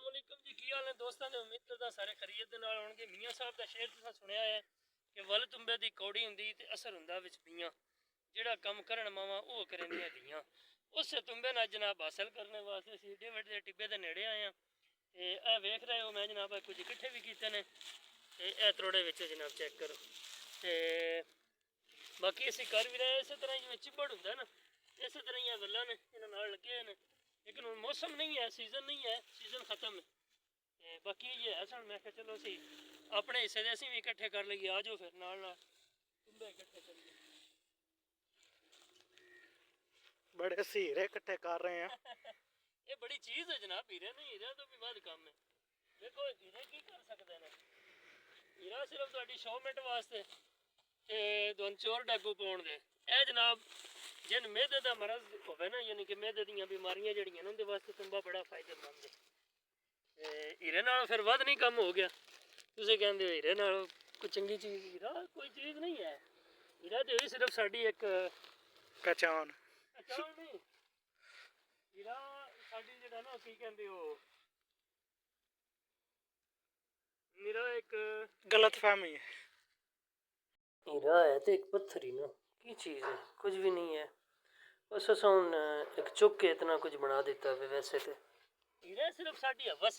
अस्सलामुअलैकुम जी, की हाल है दोस्तों ने। उम्मीद करदा सारे खैरियत दे नाल होणगे। मियाँ साहब दा शेर तुसां सुनिया है कि वल तुम्बे दी कौड़ी हुंदी ते असर हुंदा विच पियां, जेड़ा कम करन मावां ओह करदियां धियां। उस तुम्बे नाल जनाब हासिल करने वास्ते असीं एड्डे वड्डे टिब्बे दे नेड़े आए हैं। ते ए वेख रहे हो मैं जनाब कुछ इकट्ठे भी कीते ने ते ए त्रोड़े विच जनाब चेक करो। ते बाकी असीं कर भी रहे इस तरह जिवें चिब्बड़ हुंदा ना, इस तरह ही वल्लां ने इन्हां नाल लगे ने, लेकिन हुण मौसम नहीं है, सीजन नहीं है, सीजन खत्म है। ते बाकी ये है सन, मैं आखेआ चलो असीं अपने हिस्से दे असीं भी इकट्ठे कर लईए। आ जाओ फिर नाल नाल तुम्बे इकट्ठे करिए। बड़े सी हीरे इकट्ठे कर रहे हैं। ये बड़ी चीज़ है जनाब, हीरे नहीं, हीरे तो भी बाद काम है। देखो हीरे की कर सकते हैं, हीरा सिर्फ तुहाडी शौमेंट वास्ते ते तुहानूं चोर डाकू पाउण दे। ए जनाब जिन मेदे दा मरज होवे ना, यानी कि मेदे दियां बीमारियां जड़ियां ने उंदे वास्ते तुम्बा बड़ा फायदेमंद है। ते हीरे नाल फिर वध नहीं कम हो गया। तुसीं कहंदे हो हीरे नाल कोई चंगी चीज़, हीरा कोई चीज़ नहीं है। हीरा तो सिर्फ साडी एक पहचान नहीं, हीरा साडी जेड़ा ना की कहंदे हो, मेरा एक गलत फहमी है। हीरा है तो एक पत्थर ही ना, की चीज़ है, कुछ भी नहीं है। बस असां हुण एक चुक के इतना कुछ बना दिता है। वैसे तो हीरा सिर्फ साडी हवस,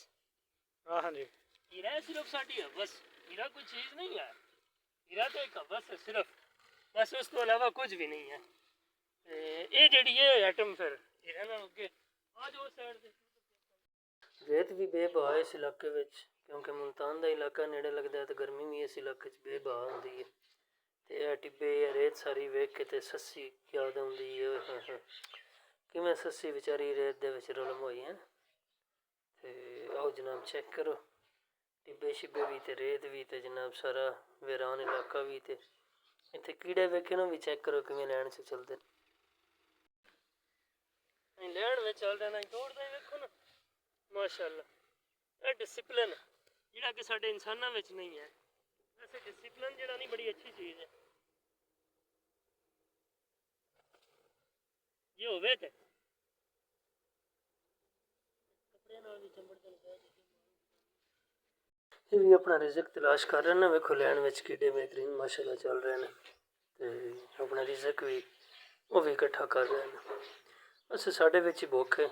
हाँ जी, हीरा सिर्फ साडी हवस, हीरा कोई चीज़ नहीं है। हीरा तो एक हवस है सिर्फ, बस उस तो अलावा कुछ भी नहीं है। ये जड़ी है आइटम फिर हीरे नाल अगे आ जाओ साइड ते। रेत भी बेबहा इस इलाके विच, क्योंकि मुल्तान दा इलाका नेड़े लगदा है, तो गर्मी भी इस इलाके च बेबहा हुंदी है। ते ए टिब्बे रेत सारी वेख के ते सस्सी याद आउंदी है। किवें सस्सी बेचारी रेत दे विच रलम होई है। ते आओ जनाब चेक करो, टिब्बे शिब्बे भी ते रेत भी ते जनाब सारा वीरान इलाका भी। ते इत्थे कीड़े वेखे ना भी चेक करो किवें लैन च चलदे ने। लैन विच चल रहे ने, दौड़दे वेखो ना, माशाअल्लाह। ए डिसिपलिन जेड़ा कि साडे इंसानां विच नहीं है। वैसे डिसिपलिन जेड़ा नहीं बड़ी अच्छी चीज़ है। ये होवे ते कपड़े नाल भी चंबड़ चल ये भी अपना रिजक तलाश कर रहे हैं। वेखो लैन विच कीड़े बेहतरीन माशाअल्लाह चल रहे हैं ते अपना रिजक भी वो भी इकट्ठा कर रहे हैं। बस साढ़े विच ही भुख है,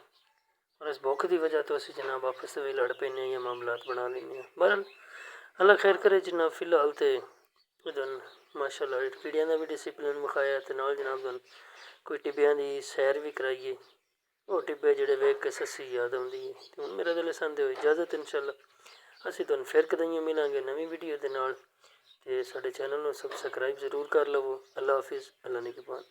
और इस भुख की वजह तो असीं जनाब आपस में लड़ पैने या मामलात बना लेने। बहरहाल अल्लाह खैर करे जनाब। फिलहाल तो माशाअल्लाह कीड़ियां का भी डिसिपलिन विखाया ते नाल जनाब कोई टिब्बियां की सैर भी कराइए। वो टिब्बे जेड़े वेख के सस्सी याद आउंदी है। ते हुण मेरा दिल सांदे हो इजाजत, इंशाअल्लाह असीं तुहानूं फिर कदें मिलांगे नवीं वीडियो दे नाल। ते साडे चैनल नूं सबसक्राइब जरूर कर लवो। अल्लाह हाफिज़, अल्लाह निगहबान।